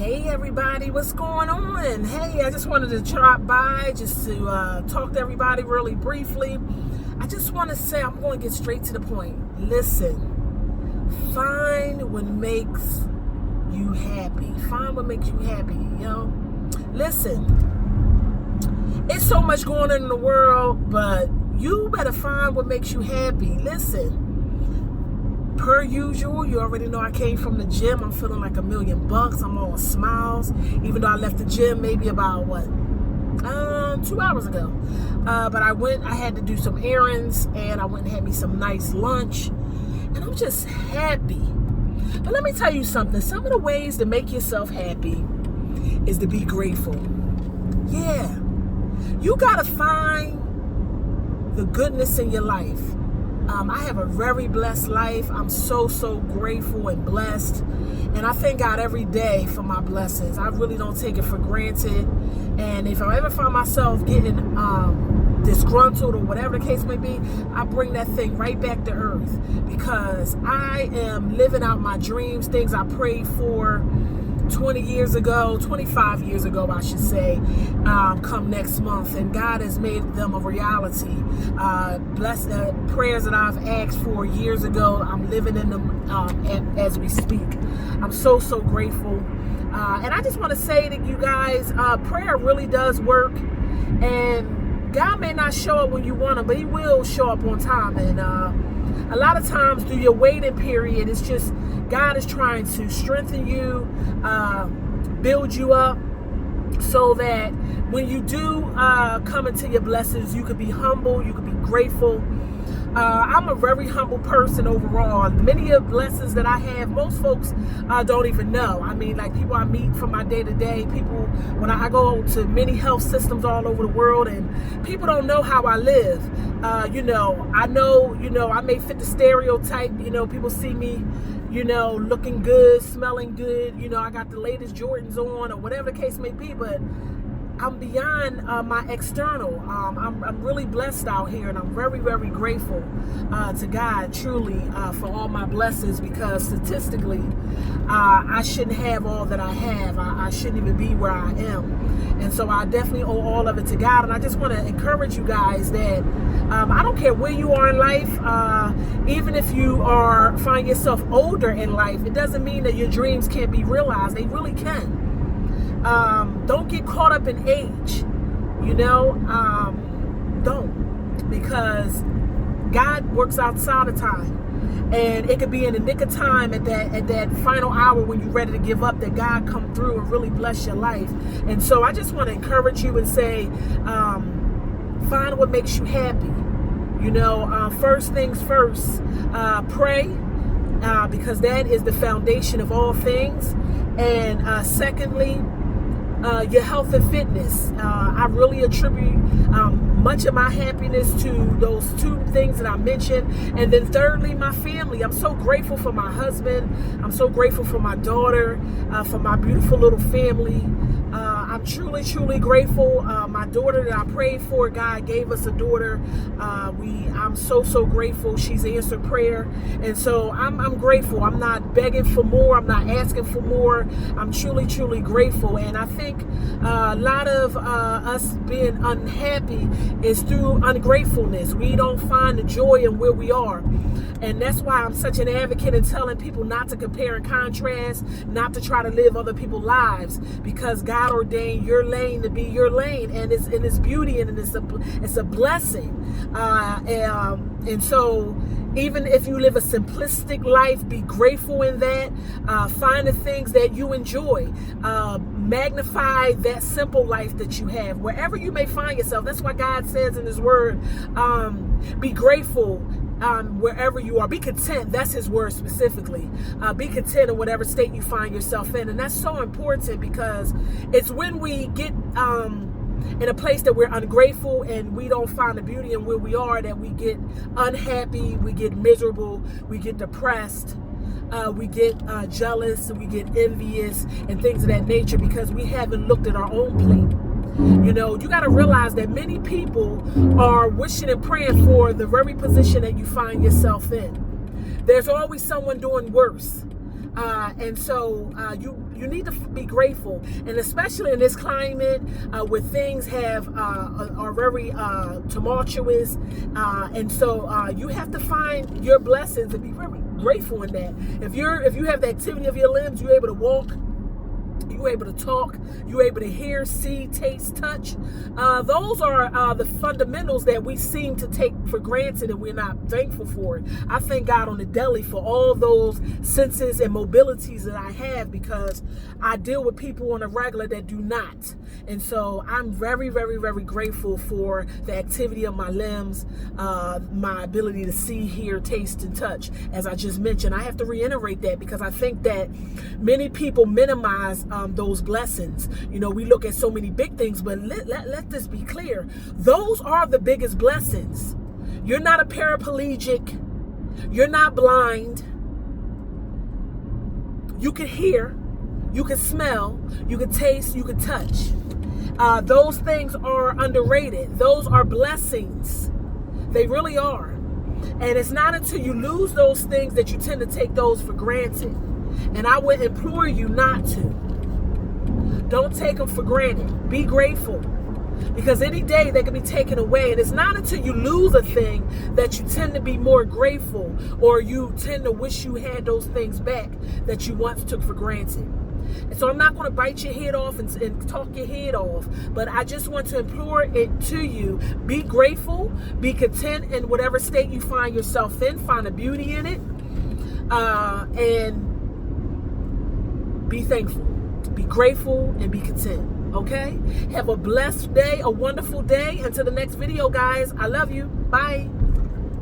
Hey everybody, what's going on? Hey, I just wanted to drop by just to talk to everybody really briefly. I just want to say I'm going to get straight to the point. Listen, find what makes you happy. Find what makes you happy, Listen, it's so much going on in the world, but you better find what makes you happy. Listen. Per usual, you already know I came from the gym. I'm feeling like $1,000,000. I'm all smiles, even though I left the gym maybe about 2 hours ago. But I had to do some errands, and I went and had me some nice lunch, and I'm just happy. But let me tell you something. Some of the ways to make yourself happy is to be grateful. Yeah, you gotta find the goodness in your life. I have a very blessed life. I'm so grateful and blessed. And I thank God every day for my blessings. I really don't take it for granted. And if I ever find myself getting disgruntled or whatever the case may be, I bring that thing right back to earth. Because I am living out my dreams, things I prayed for 25 years ago, I should say, come next month, and God has made them a reality. Prayers that I've asked for years ago, I'm living in them as we speak. I'm so grateful, and I just want to say to you guys, prayer really does work, and God may not show up when you want him, but he will show up on time. And a lot of times through your waiting period, it's just God is trying to strengthen you, build you up, so that when you do come into your blessings, you could be humble, you could be grateful. I'm a very humble person overall. Many of the blessings that I have, most folks don't even know. I mean, like people I meet from my day-to-day, people, when I go to many health systems all over the world, and people don't know how I live. I know, I may fit the stereotype. People see me, looking good, smelling good. I got the latest Jordans on or whatever the case may be, but I'm beyond my external. I'm really blessed out here, and I'm very grateful to God, truly, for all my blessings, because statistically, I shouldn't have all that I have. I shouldn't even be where I am. And so I definitely owe all of it to God. And I just want to encourage you guys that I don't care where you are in life, even if you find yourself older in life, it doesn't mean that your dreams can't be realized. They really can. Don't get caught up in age, don't, because God works outside of time, and it could be in the nick of time at that final hour when you're ready to give up, that God come through and really bless your life. And so I just want to encourage you and say, find what makes you happy. First things first, pray, because that is the foundation of all things. And secondly, your health and fitness. I really attribute much of my happiness to those two things that I mentioned. And then thirdly, my family. I'm so grateful for my husband. I'm so grateful for my daughter, for my beautiful little family. I'm truly grateful. My daughter that I prayed for, God gave us a daughter. I'm so grateful. She's answered prayer. And so I'm grateful. I'm not begging for more. I'm not asking for more. I'm truly grateful. And I think a lot of us being unhappy is through ungratefulness. We don't find the joy in where we are. And that's why I'm such an advocate in telling people not to compare and contrast, not to try to live other people's lives, because God ordained your lane to be your lane, and it's beauty, and it's a blessing. And so even if you live a simplistic life, be grateful in that. Find the things that you enjoy. Magnify that simple life that you have, wherever you may find yourself. That's why God says in his word, be grateful wherever you are. Be content. That's his word specifically. Be content in whatever state you find yourself in. And that's so important, because it's when we get in a place that we're ungrateful and we don't find the beauty in where we are that we get unhappy, we get miserable, we get depressed, we get jealous, we get envious, and things of that nature, because we haven't looked at our own plate. You got to realize that many people are wishing and praying for the very position that you find yourself in. There's always someone doing worse. And so you need to be grateful, and especially in this climate where things are very tumultuous, and so you have to find your blessings and be very grateful in that. If you have the activity of your limbs, you're able to walk, you're able to talk, you're able to hear, see, taste, touch. Those are the fundamentals that we seem to take for granted, and we're not thankful for it. I thank God on the daily for all those senses and mobilities that I have, because I deal with people on a regular that do not. And so I'm very, very, very grateful for the activity of my limbs, my ability to see, hear, taste, and touch. As I just mentioned, I have to reiterate that because I think that many people minimize those blessings. You know, we look at so many big things, but let this be clear. Those are the biggest blessings. You're not a paraplegic. You're not blind. You can hear, you can smell, you can taste, you can touch. Those things are underrated. Those are blessings. They really are. And it's not until you lose those things that you tend to take those for granted. And I would implore you not to. Don't take them for granted. Be grateful. Because any day they can be taken away. And it's not until you lose a thing that you tend to be more grateful, or you tend to wish you had those things back that you once took for granted. And so I'm not going to bite your head off and talk your head off, but I just want to implore it to you. Be grateful, be content in whatever state you find yourself in, find a beauty in it, and be thankful, be grateful, and be content. Okay? Have a blessed day, a wonderful day. Until the next video, guys. I love you. Bye.